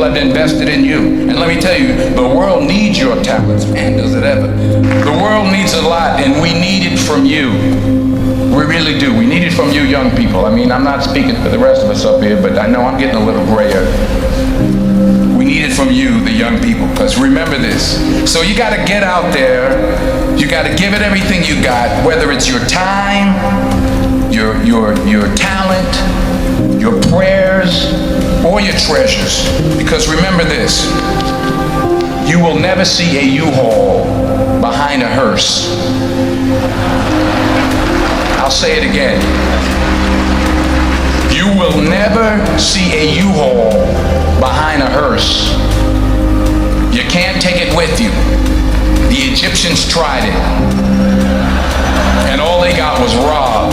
people have invested in you. And let me tell you, the world needs your talents. Man, does it ever. The world needs a lot, and we need it from you. We really do. We need it from you young people. I mean, I'm not speaking for the rest of us up here, but I know I'm getting a little grayer. We need it from you, the young people, because remember this. So you got to get out there. You got to give it everything you got, whether it's your time, your talent, your prayers, or your treasures. Because remember this, you will never see a U-Haul behind a hearse. I'll say it again. You will never see a U-Haul behind a hearse. You can't take it with you. The Egyptians tried it, and all they got was robbed.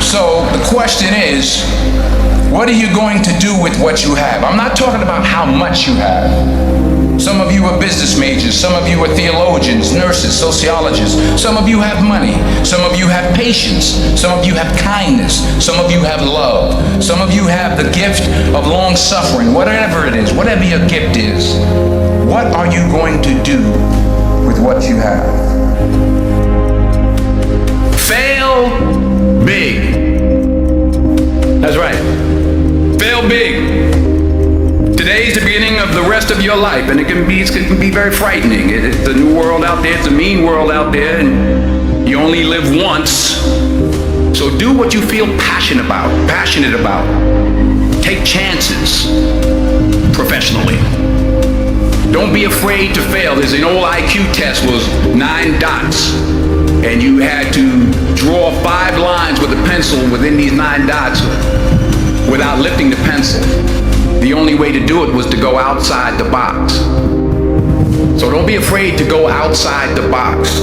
So the question is, what are you going to do with what you have? I'm not talking about how much you have. Some of you are business majors, some of you are theologians, nurses, sociologists. Some of you have money, some of you have patience, some of you have kindness, some of you have love, some of you have the gift of long suffering, whatever it is, whatever your gift is. What are you going to do with what you have? Fail big. That's right. Fail big. Today is the beginning of the rest of your life, and it can be very frightening. It's a new world out there. It's a mean world out there, and you only live once. So do what you feel passionate about. Take chances professionally. Don't be afraid to fail. There's an old IQ test, was 9 dots, and you had to draw 5 lines with a pencil within these 9 dots without lifting the pencil. The only way to do it was to go outside the box. So don't be afraid to go outside the box.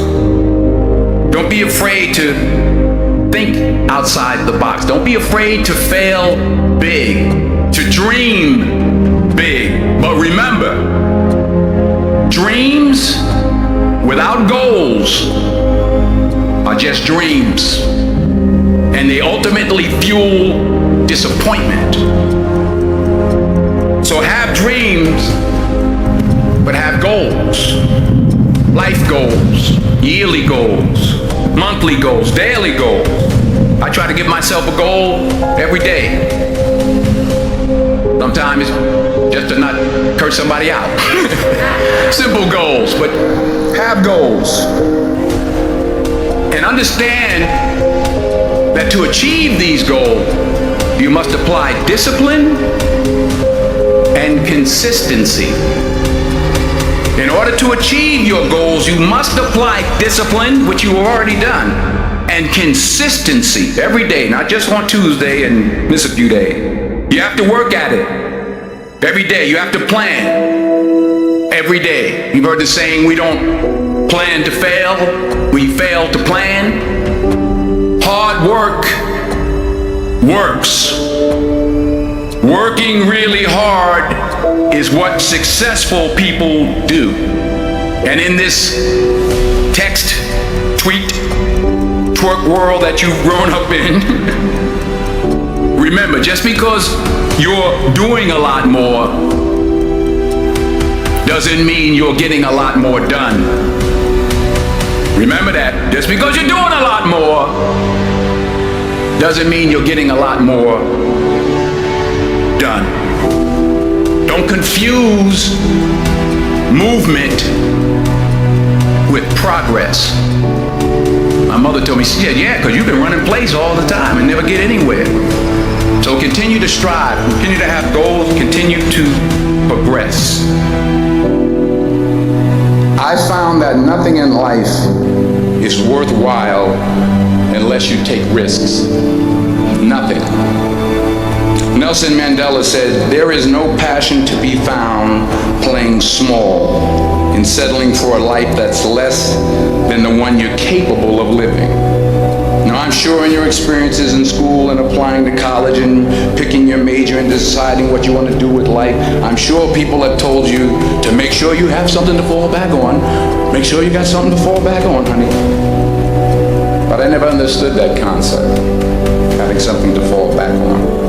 Don't be afraid to think outside the box. Don't be afraid to fail big, to dream big. But remember, dreams without goals are just dreams, and they ultimately fuel disappointment. So have dreams, but have goals. Life goals, yearly goals, monthly goals, daily goals. I try to give myself a goal every day. Sometimes it's just to not curse somebody out. Simple goals, but have goals. And understand that to achieve these goals, you must apply discipline and consistency. In order to achieve your goals, you must apply discipline, which you have already done, and consistency every day, not just on Tuesday and miss a few days. You have to work at it every day. You have to plan every day. You've heard the saying, we don't plan to fail, we fail to plan. Hard work works. Working really hard is what successful people do. And in this text, tweet, twerk world that you've grown up in, remember, just because you're doing a lot more doesn't mean you're getting a lot more done. Remember that. Just because you're doing a lot more doesn't mean you're getting a lot more done. Don't confuse movement with progress. My mother told me, she said, yeah, because you've been running plays all the time and never get anywhere. So continue to strive, continue to have goals, continue to progress. I found that nothing in life is worthwhile unless you take risks. Nothing. Nelson Mandela said, there is no passion to be found playing small and settling for a life that's less than the one you're capable of living. Now, I'm sure in your experiences in school and applying to college and picking your major and deciding what you want to do with life, I'm sure people have told you to make sure you have something to fall back on. Make sure you got something to fall back on, honey. But I never understood that concept, having something to fall back on.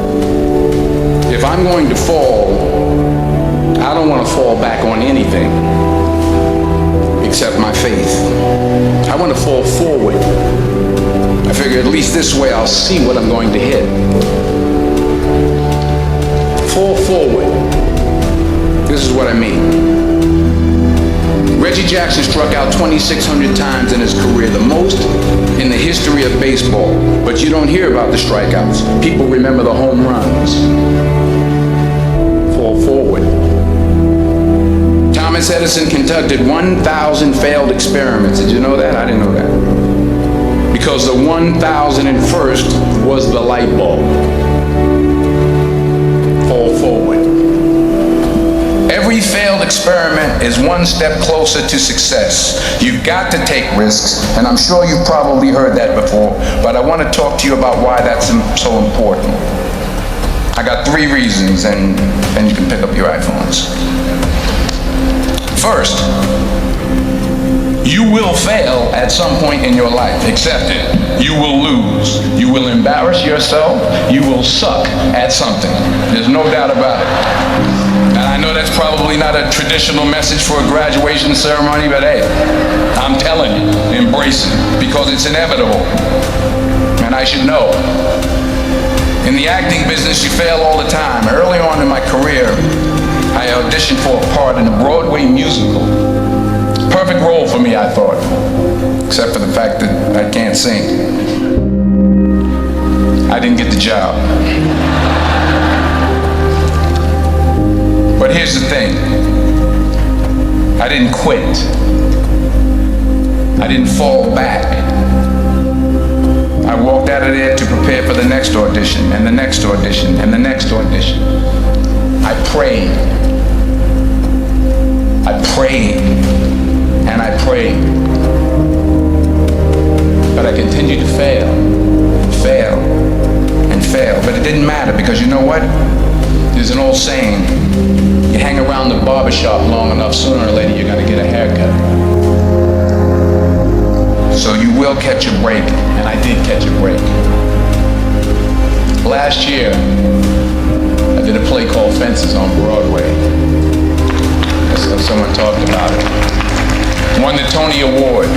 if I'm going to fall, I don't want to fall back on anything except my faith. I want to fall forward. I figure at least this way I'll see what I'm going to hit. Fall forward. This is what I mean. Reggie Jackson struck out 2,600 times in his career, the most in the history of baseball. But you don't hear about the strikeouts. People remember the home runs. Fall forward. Thomas Edison conducted 1,000 failed experiments. Did you know that? I didn't know that. Because the 1,001st was the light bulb. Fall forward. Every failed experiment is one step closer to success. You've got to take risks, and I'm sure you've probably heard that before, but I want to talk to you about why that's so important. I got 3 reasons, and then you can pick up your iPhones. First, you will fail at some point in your life. Accept it. You will lose. You will embarrass yourself. You will suck at something. There's no doubt about it. And I know that's probably not a traditional message for a graduation ceremony, but hey, I'm telling you, embrace it, because it's inevitable. And I should know. In the acting business, you fail all the time. Early on in my career, I auditioned for a part in a Broadway musical. Perfect role for me, I thought, except for the fact that I can't sing. I didn't get the job. But here's the thing. I didn't quit. I didn't fall back. I walked out of there to prepare for the next audition, and the next audition, and the next audition. I prayed. I prayed. And I prayed. But I continued to fail, and fail. But it didn't matter, because you know what? There's an old saying, you hang around the barbershop long enough, sooner or later you're going to get a haircut. So you will catch a break, and I did catch a break. Last year, I did a play called Fences on Broadway. Someone talked about it. Won the Tony Award.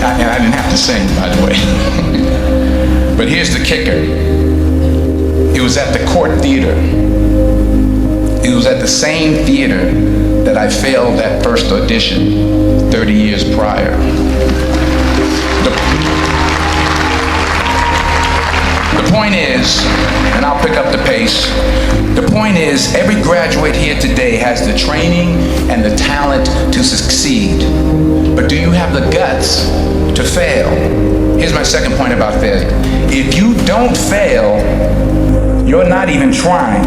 And I didn't have to sing, by the way. But here's the kicker. It was at the Court Theater. It was at the same theater that I failed that first audition 30 years prior. The point is, and I'll pick up the pace, the point is, every graduate here today has the training and the talent to succeed. But do you have the guts to fail? Here's my second point about failure. If you don't fail, you're not even trying.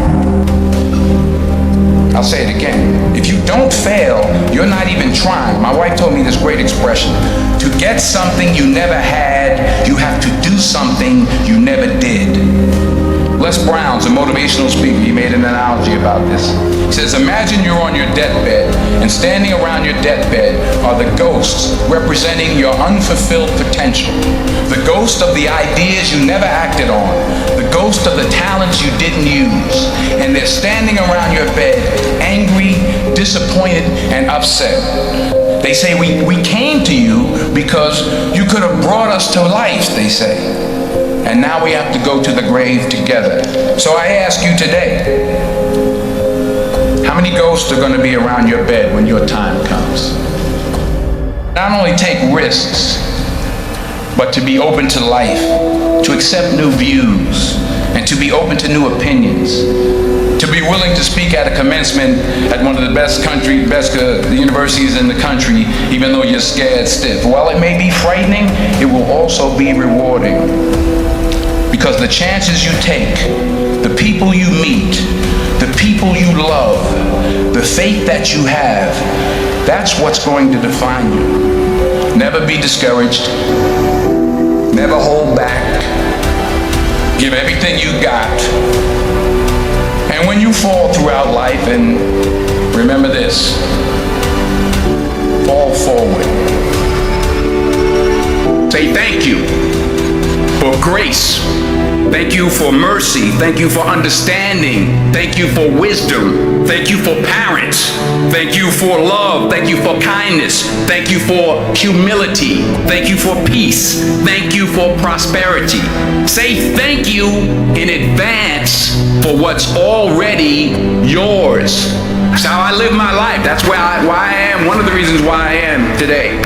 I'll say it again. If you don't fail, you're not even trying. My wife told me this great expression. To get something you never had, you have to do something you never did. Les Brown's a motivational speaker. He made an analogy about this. He says, imagine you're on your deathbed, and standing around your deathbed are the ghosts representing your unfulfilled potential. The ghost of the ideas you never acted on. The ghost of the talents you didn't use. And they're standing around your bed, angry, disappointed, and upset. They say, we came to you because you could have brought us to life, they say. And now we have to go to the grave together. So I ask you today, how many ghosts are going to be around your bed when your time comes? Not only take risks, but to be open to life, to accept new views, and to be open to new opinions, to be willing to speak at a commencement at one of the best universities in the country, even though you're scared stiff. While it may be frightening, it will also be rewarding. Because the chances you take, the people you meet, the people you love, the faith that you have, that's what's going to define you. Never be discouraged. Never hold back. Give everything you got. And when you fall throughout life, and remember this, fall forward. Say thank you for grace Thank you for mercy. Thank you for understanding. Thank you for wisdom. Thank you for parents. Thank you for love. Thank you for kindness. Thank you for humility. Thank you for peace. Thank you for prosperity. Say thank you in advance for what's already yours. That's how I live my life. That's why I am. One of the reasons why I am today.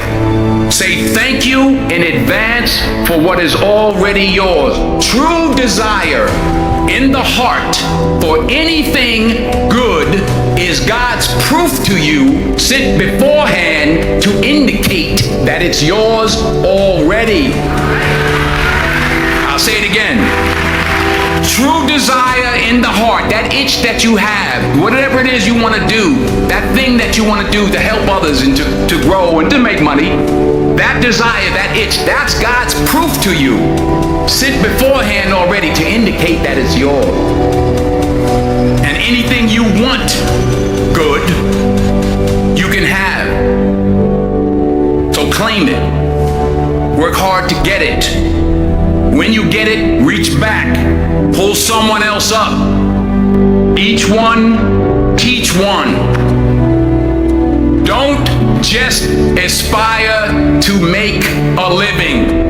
Say thank you in advance for what is already yours. True desire in the heart for anything good is God's proof to you sent beforehand to indicate that it's yours already. I'll say it again. True desire in the heart, that itch that you have, whatever it is you want to do, that thing that you want to do to help others and to grow and to make money, that desire, that itch, that's God's proof to you, sent beforehand already to indicate that it's yours. And anything you want good, you can have. So claim it. Work hard to get it. When you get it, reach back. Pull someone else up. Each one, teach one. Don't just aspire to make a living.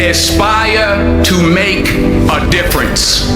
Aspire to make a difference.